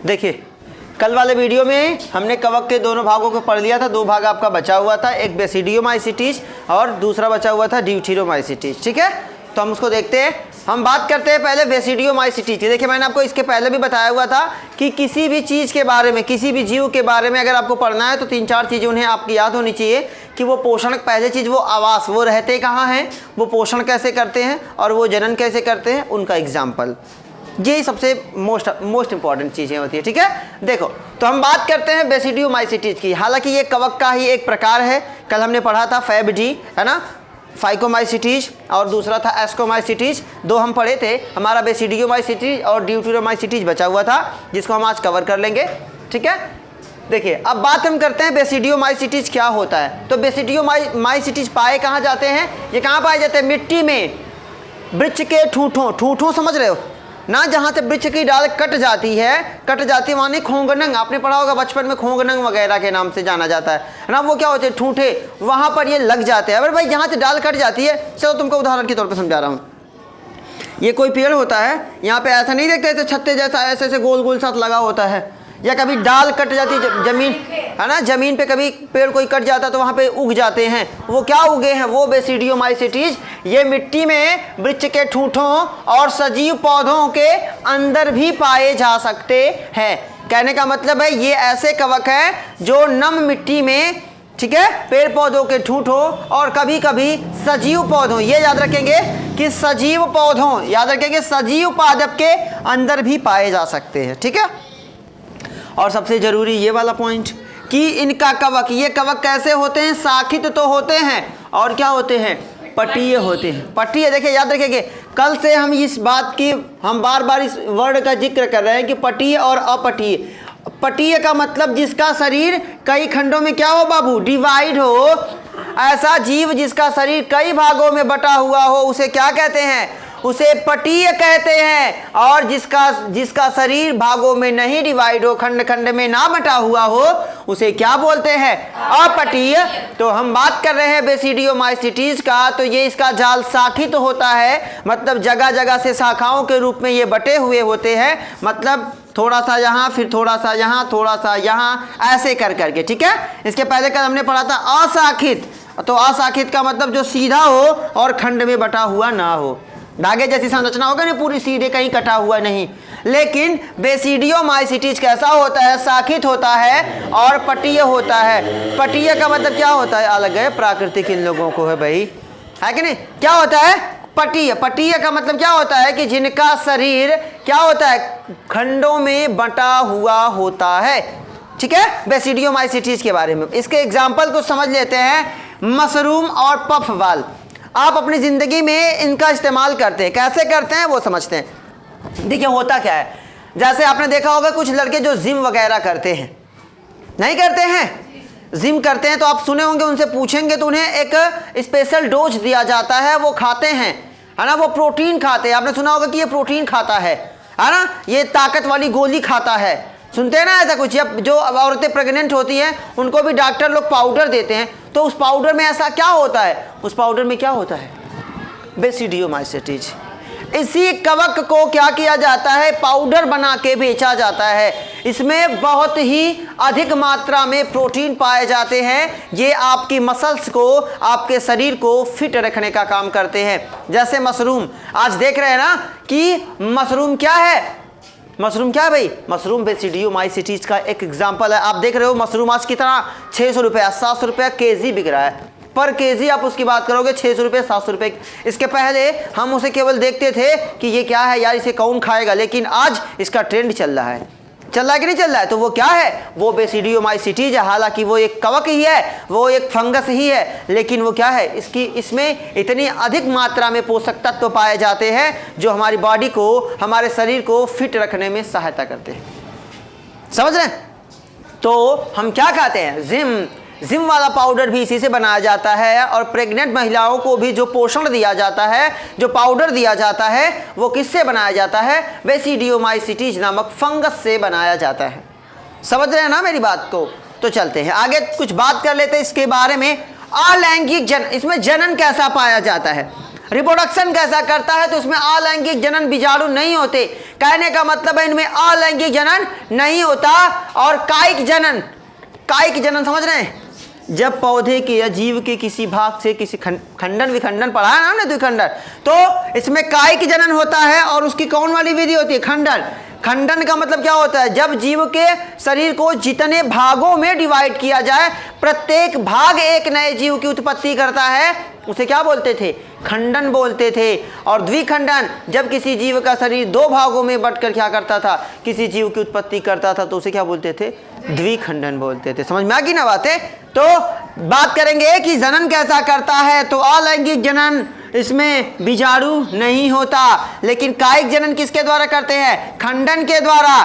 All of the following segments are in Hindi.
देखिए कल वाले वीडियो में हमने कवक के दोनों भागों को पढ़ लिया था, 2 भाग आपका बचा हुआ था, एक बेसिडियोमाइसिटीज और दूसरा बचा हुआ था ड्यूटेरोमाइसिटीज। ठीक है, तो हम उसको देखते हैं। हम बात करते हैं पहले बेसिडियोमाइसिटीज की। देखिए मैंने आपको इसके पहले भी बताया हुआ था कि किसी भी चीज़ के बारे में, किसी भी जीव के बारे में अगर आपको पढ़ना है तो 3-4 चीज़ें उन्हें आपकी याद होनी चाहिए कि वो पोषण, पहले चीज़ वो आवास, वो रहते कहाँ हैं, वो पोषण कैसे करते हैं और वो जनन कैसे करते हैं, उनका एग्जाम्पल, ये सबसे मोस्ट इंपॉर्टेंट चीज़ें होती है। ठीक है, देखो तो हम बात करते हैं बेसिडियोमाइसिटीज की। हालांकि ये कवक का ही एक प्रकार है। कल हमने पढ़ा था फैबडी, है ना, फाइकोमाइसिटीज और दूसरा था एस्कोमाइसिटीज, 2 हम पढ़े थे। हमारा बेसिडियोमाइसिटीज और ड्यूटेरोमाइसिटीज बचा हुआ था जिसको हम आज कवर कर लेंगे। ठीक है, देखिए अब बात हम करते हैं बेसिडियोमाइसिटीज क्या होता है। तो बेसिडियोमाइसिटीज पाए कहाँ जाते हैं, ये कहाँ पाए जाते हैं, मिट्टी में, वृक्ष के ठूठों, ठूठों समझ रहे हो ना, जहाँ से वृक्ष की डाल कट जाती है वहाँ नहीं, खोंगनंग, आपने पढ़ा होगा बचपन में, खोंगनंग वगैरह के नाम से जाना जाता है ना, वो क्या होते हैं, ठूठे, वहाँ पर ये लग जाते हैं। अरे भाई जहाँ से डाल कट जाती है, चलो तुमको उदाहरण के तौर पे समझा रहा हूँ। ये कोई पेड़ होता है, यहाँ पे ऐसा नहीं देखते, ऐसे छत्ते जैसा ऐसे ऐसे गोल गोल साथ लगा होता है, या कभी डाल कट जाती है जमीन, है ना, जमीन पे कभी पेड़ कोई कट जाता है तो वहाँ पे उग जाते हैं, वो क्या उगे हैं, वो बेसिडियोमाइसिटीज। ये मिट्टी में, वृक्ष के ठूठों और सजीव पौधों के अंदर भी पाए जा सकते हैं। कहने का मतलब है ये ऐसे कवक हैं जो नम मिट्टी में, ठीक है, पेड़ पौधों के ठूठों और कभी कभी सजीव पौधों, ये याद रखेंगे कि सजीव पौधों, याद रखेंगे सजीव पादप के अंदर भी पाए जा सकते हैं। ठीक है, और सबसे जरूरी ये वाला पॉइंट कि इनका कवक, ये कवक कैसे होते हैं, शाखित तो होते हैं और क्या होते हैं, पटीय होते हैं। पटीय, देखिए याद रखेंगे, कल से हम इस बात की, हम बार बार इस वर्ड का जिक्र कर रहे हैं कि पटीय और अपटीय। पटीय का मतलब जिसका शरीर कई खंडों में क्या हो बाबू, डिवाइड हो, ऐसा जीव जिसका शरीर कई भागों में बटा हुआ हो उसे क्या कहते हैं, उसे पटीय कहते हैं। और जिसका शरीर भागों में नहीं डिवाइड हो, खंड खंड में ना बटा हुआ हो, उसे क्या बोलते हैं, अपटीय। तो हम बात कर रहे हैं बेसिडियोमाइसिटीज का, तो ये इसका जाल शाखित होता है, मतलब जगह जगह से शाखाओं के रूप में ये बटे हुए होते हैं, मतलब थोड़ा सा यहाँ, फिर थोड़ा सा यहाँ, थोड़ा सा यहाँ, ऐसे कर करके। ठीक है, इसके पहले कल हमने पढ़ा था अशाखित, तो अशाखित का मतलब जो सीधा हो और खंड में बटा हुआ ना हो, धागे जैसी संरचना होगा ना, पूरी सीधे कहीं कटा हुआ नहीं। लेकिन बेसिडियोमाइसिटीज कैसा होता है, शाखित होता है और पटीय होता है। पटीय का मतलब क्या होता है, अलग है, प्राकृतिक इन लोगों को है भाई, है कि नहीं, क्या होता है पटीय। पटीय का मतलब क्या होता है कि जिनका शरीर क्या होता है, खंडों में बटा हुआ होता है। ठीक है, बेसिडियोमाइसिटीज के बारे में इसके एग्जाम्पल को समझ लेते हैं, मशरूम और पफवाल। आप अपनी ज़िंदगी में इनका इस्तेमाल करते हैं, कैसे करते हैं वो समझते हैं। देखिए होता क्या है, जैसे आपने देखा होगा कुछ लड़के जो जिम वगैरह करते हैं, नहीं करते हैं, जिम करते हैं, तो आप सुने होंगे, उनसे पूछेंगे तो उन्हें एक स्पेशल डोज दिया जाता है, वो खाते हैं, है ना, वो प्रोटीन खाते हैं। आपने सुना होगा कि ये प्रोटीन खाता है ना, ये ताकत वाली गोली खाता है, सुनते हैं ना ऐसा कुछ। या जो औरतें प्रेग्नेंट होती हैं उनको भी डॉक्टर लोग पाउडर देते हैं, तो उस पाउडर में ऐसा क्या होता है, उस पाउडर में क्या होता है, बेसिडियोमाइसिटीज। इसी कवक को क्या किया जाता है, पाउडर बना के बेचा जाता है। इसमें बहुत ही अधिक मात्रा में प्रोटीन पाए जाते हैं, ये आपकी मसल्स को, आपके शरीर को फिट रखने का काम करते हैं। जैसे मशरूम, आज देख रहे हैं ना कि मशरूम क्या है, मशरूम क्या है भाई, मशरूम बेसिडियोमाइसिटीज का एक एग्जांपल है। आप देख रहे हो मशरूम आज कितना, 600 रुपया 700 रुपया केजी बिक रहा है, पर केजी आप उसकी बात करोगे 600 रुपये 700 रुपये। इसके पहले हम उसे केवल देखते थे कि ये क्या है यार, इसे कौन खाएगा, लेकिन आज इसका ट्रेंड चल रहा है, चल रहा है कि नहीं चल रहा है। तो वो क्या है, वो बेसिडियोमाइसिटीज है। हालांकि वो एक कवक ही है, वो एक फंगस ही है, लेकिन वो क्या है, इसमें इतनी अधिक मात्रा में पोषक तत्व पाए जाते हैं जो हमारी बॉडी को, हमारे शरीर को फिट रखने में सहायता करते हैं। समझ रहे हैं, तो हम क्या खाते हैं, जिम वाला पाउडर भी इसी से बनाया जाता है। और प्रेग्नेंट महिलाओं को भी जो पोषण दिया जाता है, जो पाउडर दिया जाता है, वो किससे बनाया जाता है, बेसिडियोमाइसिटीज नामक फंगस से बनाया जाता है। समझ रहे हैं ना मेरी बात को। तो चलते हैं आगे, कुछ बात कर लेते हैं इसके बारे में। अलैंगिक जनन, इसमें जनन कैसा पाया जाता है। रिप्रोडक्शन कैसा करता है, तो इसमें अलैंगिक जनन बीजाणु नहीं होते। कहने का मतलब है इनमें अलैंगिक जनन नहीं होता। और कायिक जनन, कायिक जनन समझ रहे हैं, जब पौधे के या जीव के किसी भाग से किसी खंडन विखंडन पढ़ा है ना हमने, द्विखंडन, तो इसमें कायिक जनन होता है। और उसकी कौन वाली विधि होती है, खंडन। खंडन का मतलब क्या होता है, जब जीव के शरीर को जितने भागों में डिवाइड किया जाए, प्रत्येक भाग एक नए जीव की उत्पत्ति करता है, उसे क्या बोलते थे, खंडन बोलते थे। और द्विखंडन, जब किसी जीव का शरीर दो भागों में बंटकर क्या करता था, किसी जीव की उत्पत्ति करता था, तो उसे क्या बोलते थे, द्विखंडन बोलते थे। समझ में आ गई ना बातें। तो बात करेंगे कि जनन कैसा करता है, तो अलैंगिक जनन, इसमें बीजाणु नहीं होता। लेकिन कायिक जनन किसके द्वारा करते हैं, खंडन के द्वारा।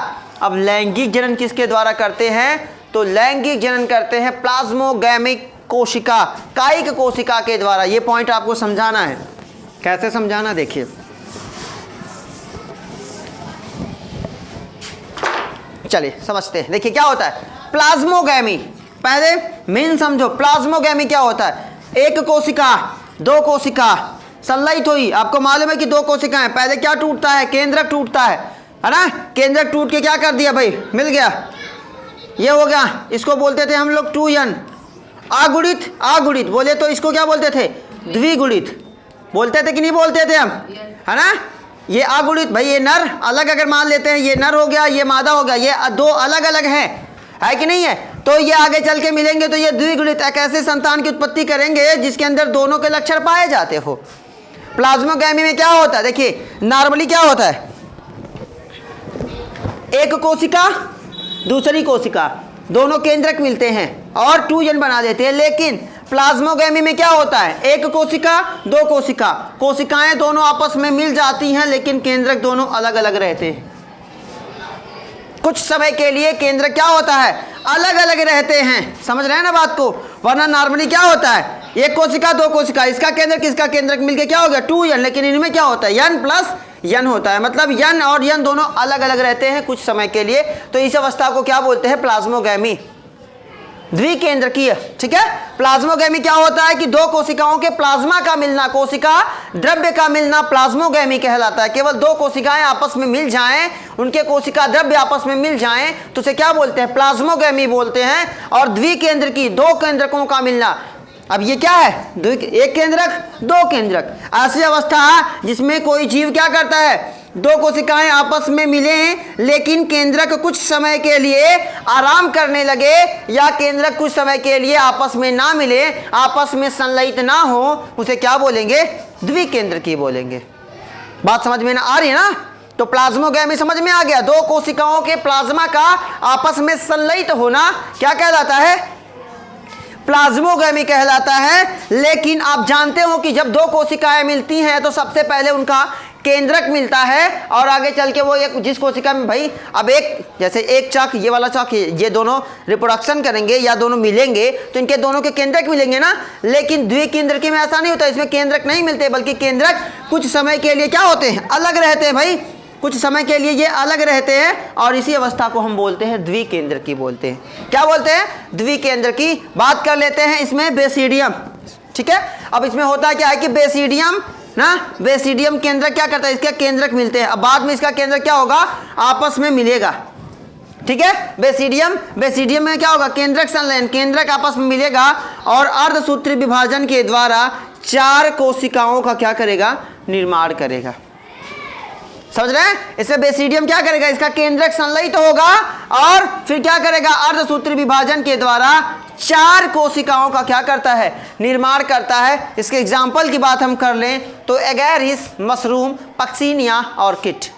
अब लैंगिक जनन किसके द्वारा करते हैं, तो लैंगिक जनन करते हैं प्लाज्मोगैमिक कोशिका, कायिक कोशिका के द्वारा। ये पॉइंट आपको समझाना है। कैसे समझाना, देखिए, चलिए समझते हैं। देखिए क्या होता है प्लाज्मोगैमी, पहले मेन समझो। प्लाज्मोगैमी क्या होता है, एक कोशिका, दो कोशिका संलयित हुई। आपको मालूम है कि दो कोशिकाएं, पहले क्या टूटता है, केंद्रक टूटता है ना। केंद्रक टूट के क्या कर दिया भाई, मिल गया, ये हो गया। इसको बोलते थे हम लोग 2n। अगुणित, अगुणित बोले तो इसको क्या बोलते थे, द्विगुणित बोलते थे कि नहीं बोलते थे हम, है ना। ये अगुणित भाई, ये नर अलग अगर मान लेते हैं, ये नर हो गया, ये मादा हो गया, ये दो अलग अलग हैं, है कि नहीं है। तो ये आगे चल के मिलेंगे तो ये द्विगुणित एक ऐसे संतान की उत्पत्ति करेंगे जिसके अंदर दोनों के लक्षण पाए जाते हो। प्लाज्मोगैमी में क्या होता है, देखिए नॉर्मली क्या होता है, एक कोशिका दूसरी कोशिका दोनों केंद्रक मिलते हैं और 2n बना देते हैं। लेकिन प्लाज्मोगैमी में क्या होता है, एक कोशिका दो कोशिका, कोशिकाएं दोनों आपस में मिल जाती हैं लेकिन केंद्रक दोनों अलग अलग रहते हैं। कुछ समय के लिए केंद्र क्या होता है, अलग अलग रहते हैं। समझ रहे हैं ना बात को। वरना नॉर्मली क्या होता है, एक कोशिका दो कोशिका, इसका केंद्र किसका केंद्र मिलके क्या हो गया 2n। लेकिन इनमें क्या होता है, n प्लस n होता है, मतलब n और n दोनों अलग अलग रहते हैं कुछ समय के लिए। तो इस अवस्था को क्या बोलते हैं, प्लाज्मोगैमी, द्विकेंद्रकीय। ठीक है। प्लाज्मोगैमी क्या होता है कि दो कोशिकाओं के प्लाज्मा का मिलना, कोशिका द्रव्य का मिलना प्लाज्मोगैमी कहलाता है। केवल दो कोशिकाएं आपस में मिल जाएं, उनके कोशिका द्रव्य आपस में मिल जाएं तो उसे क्या बोलते हैं, प्लाज्मोगैमी बोलते हैं। और द्विकेंद्र की, दो केंद्रकों का मिलना। अब ये क्या है, एक केंद्रक दो केंद्रक, ऐसी अवस्था जिसमें कोई जीव क्या करता है, दो कोशिकाएं आपस में मिले लेकिन केंद्रक कुछ समय के लिए आराम करने लगे, या केंद्रक कुछ समय के लिए आपस में ना मिले, आपस में संलयित ना हो, उसे क्या बोलेंगे, द्विकेंद्रकी बोलेंगे। बात समझ में ना आ रही है ना। तो प्लाज्मोगैमी समझ में आ गया, दो कोशिकाओं के प्लाज्मा का आपस में संलयित होना क्या कहलाता है, प्लाज्मोगैमी कहलाता है। लेकिन आप जानते हो कि जब दो कोशिकाएं मिलती हैं तो सबसे पहले उनका केंद्रक मिलता है और आगे चल के वो एक जिस कोशिका में भाई, अब एक जैसे एक चाक, ये वाला चाक, ये दोनों रिप्रोडक्शन करेंगे या दोनों मिलेंगे तो इनके दोनों के केंद्रक मिलेंगे ना। लेकिन द्विकेंद्रकी में ऐसा नहीं होता, इसमें केंद्रक नहीं मिलते, बल्कि केंद्रक कुछ समय के लिए क्या होते हैं, अलग रहते हैं भाई, कुछ समय के लिए ये अलग रहते हैं। और इसी अवस्था को हम बोलते हैं द्विकेंद्रकी बोलते हैं। क्या बोलते हैं, द्विकेंद्रकी। बात कर लेते हैं इसमें बेसिडियम। ठीक है। अब इसमें होता क्या है कि बेसिडियम ना, बेसिडियम केंद्रक क्या करता है, इसके केंद्रक मिलते हैं। अब बाद में इसका केंद्रक क्या होगा, आपस में मिलेगा। ठीक है। बेसिडियम में क्या होगा, केंद्रक संलयन, केंद्रक आपस में मिलेगा और अर्धसूत्री विभाजन के द्वारा चार कोशिकाओं का क्या करेगा, निर्माण करेगा। समझ रहे हैं। इसमें बेसिडियम क्या करेगा, इसका केंद्रक संलयित होगा और फिर क्या करेगा, अर्धसूत्री विभाजन के द्वारा चार कोशिकाओं का क्या करता है, निर्माण करता है। इसके एग्जाम्पल की बात हम कर लें तो एगैरिस, मशरूम, पक्सीनिया और किट।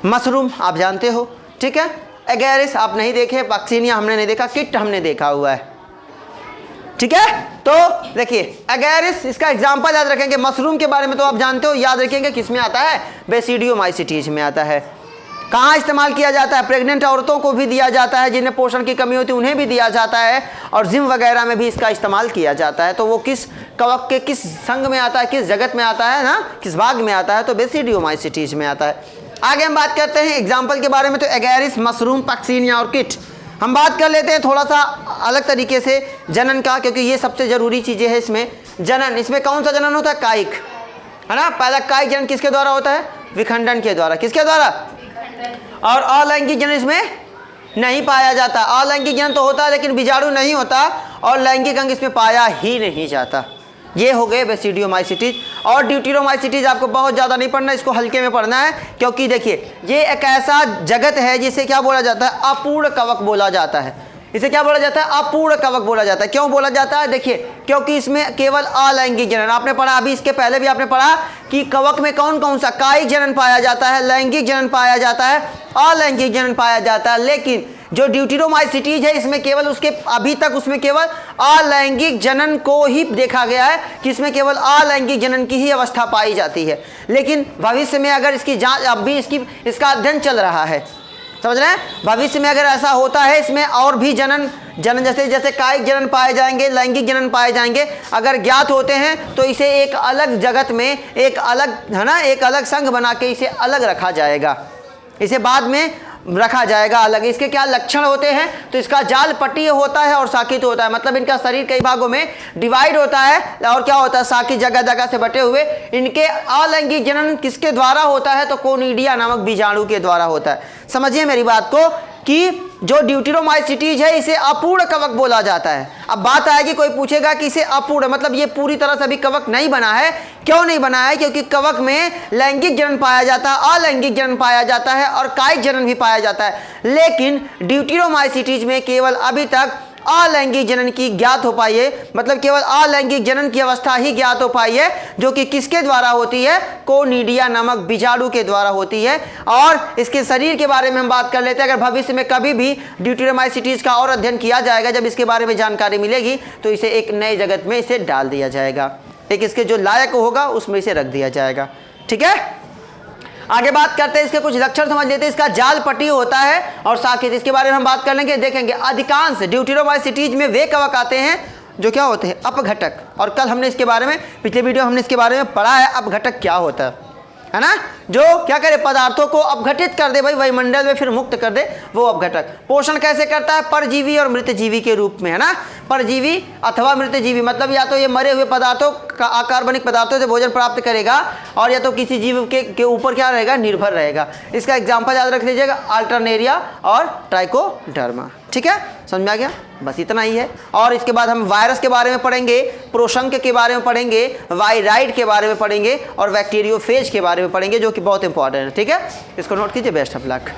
मशरूम आप जानते हो, ठीक है। एगैरिस आप नहीं देखे, पक्सीनिया हमने नहीं देखा, किट हमने देखा हुआ है। ठीक है। तो देखिए एगैरिस, इसका एग्जाम्पल याद रखेंगे। मशरूम के बारे में तो आप जानते हो, याद रखेंगे किस में आता है, बेसिडियोमाइसिटीज में आता है। कहाँ इस्तेमाल किया जाता है, प्रेग्नेंट औरतों को भी दिया जाता है, जिन्हें पोषण की कमी होती है उन्हें भी दिया जाता है, और जिम वगैरह में भी इसका इस्तेमाल किया जाता है। तो वो किस कवक के किस संघ में आता है, किस जगत में आता है ना, किस भाग में आता है, तो बेसिडियोमाइसिटीज में आता है। आगे हम बात करते हैं एग्जाम्पल के बारे में। तो एगैरिस, मशरूम, पक्सीनिया और किट। हम बात कर लेते हैं थोड़ा सा अलग तरीके से जनन का, क्योंकि ये सबसे ज़रूरी चीज़ें हैं इसमें। जनन, इसमें कौन सा जनन होता है, कायिक। है ना। पहला कायिक जनन किसके द्वारा होता है? विखंडन के द्वारा। किसके द्वारा? और अलैंगिक जनन इसमें नहीं पाया जाता। अलैंगिक जनन तो होता है लेकिन बीजाणु नहीं होता, और लैंगिक अंग इसमें पाया ही नहीं जाता। ये हो गए बेसिडियोमाइसिटीज। और ड्यूटेरोमाइसिटीज आपको बहुत ज़्यादा नहीं पढ़ना, इसको हल्के में पढ़ना है, क्योंकि देखिए ये एक ऐसा जगत है जिसे क्या बोला जाता है? अपूर्ण कवक बोला जाता है। इसे क्या बोला जाता है? अपूर्ण कवक बोला जाता है। क्यों बोला जाता है? देखिए, क्योंकि इसमें केवल अलैंगिक जनन, आपने पढ़ा अभी, इसके पहले भी आपने पढ़ा कि कवक में कौन कौन सा कायिक जनन पाया जाता है, लैंगिक जनन पाया जाता है, अलैंगिक जनन पाया जाता है। लेकिन जो ड्यूटेरोमाइसिटीज है इसमें केवल उसके अभी तक उसमें केवल अलैंगिक जनन को ही देखा गया है कि इसमें केवल अलैंगिक जनन की ही अवस्था पाई जाती है। लेकिन भविष्य में अगर इसकी जांच, अब भी इसका अध्ययन चल रहा है, समझ रहे हैं। भविष्य में अगर ऐसा होता है इसमें और भी जनन जैसे कायिक जनन पाए जाएंगे, लैंगिक जनन पाए जाएंगे, अगर ज्ञात होते हैं तो इसे एक अलग जगत में एक अलग, है ना, एक अलग संघ बना के इसे अलग रखा जाएगा, इसे बाद में रखा जाएगा अलग। इसके क्या लक्षण होते हैं? तो इसका जाल पट्टीय होता है और शाखित होता है, मतलब इनका शरीर कई भागों में डिवाइड होता है, और क्या होता है? शाखित जगह जगह से बटे हुए। इनके अलैंगिक जनन किसके द्वारा होता है? तो कोनिडिया नामक बीजाणु के द्वारा होता है। समझिए मेरी बात को कि जो ड्यूटेरोमाइसिटीज है इसे अपूर्ण कवक बोला जाता है। अब बात आएगी, कोई पूछेगा कि इसे अपूर्ण मतलब ये पूरी तरह से अभी कवक नहीं बना है। क्यों नहीं बना है? क्योंकि कवक में लैंगिक जनन पाया जाता है, अलैंगिक जनन पाया जाता है और कायिक जनन भी पाया जाता है। लेकिन ड्यूटेरोमाइसिटीज में केवल अभी तक अलैंगिक जनन की ज्ञात हो पाई है, मतलब केवल अलैंगिक जनन की अवस्था ही ज्ञात हो पाई है, जो कि किसके द्वारा होती है? कोनिडिया नामक बीजाणु के द्वारा होती है। और इसके शरीर के बारे में हम बात कर लेते हैं। अगर भविष्य में कभी भी ड्यूटेरोमाइसिटीज का और अध्ययन किया जाएगा, जब इसके बारे में जानकारी मिलेगी तो इसे एक नए जगत में इसे डाल दिया जाएगा, एक इसके जो लायक होगा उसमें इसे रख दिया जाएगा। ठीक है, आगे बात करते हैं, इसके कुछ लक्षण समझ लेते हैं। इसका जाल पट्टी होता है और शाखित, इसके बारे में हम बात कर लेंगे, देखेंगे। अधिकांश ड्यूटेरोमाइसिटीज में वे कवक आते हैं जो क्या होते हैं? अपघटक। और कल हमने इसके बारे में, पिछले वीडियो हमने इसके बारे में पढ़ा है अपघटक क्या होता है ना, जो क्या करे? पदार्थों को अपघटित कर दे भाई वायुमंडल में, फिर मुक्त कर दे, वो अपघटक। पोषण कैसे करता है? परजीवी और मृतजीवी के रूप में, है ना। परजीवी अथवा मृतजीवी मतलब या तो ये मरे हुए पदार्थों का, अकार्बनिक पदार्थों से भोजन प्राप्त करेगा, और या तो किसी जीव के ऊपर क्या रहेगा? निर्भर रहेगा। इसका एग्जाम्पल याद रख लीजिएगा, अल्टरनेरिया और ट्राइकोडर्मा। ठीक है, समझ में आ गया? बस इतना ही है। और इसके बाद हम वायरस के बारे में पढ़ेंगे, प्रोशंक के बारे में पढ़ेंगे, वायराइड के बारे में पढ़ेंगे और बैक्टीरियोफेज के बारे में पढ़ेंगे, जो कि बहुत इंपॉर्टेंट है। ठीक है, इसको नोट कीजिए। Best of luck.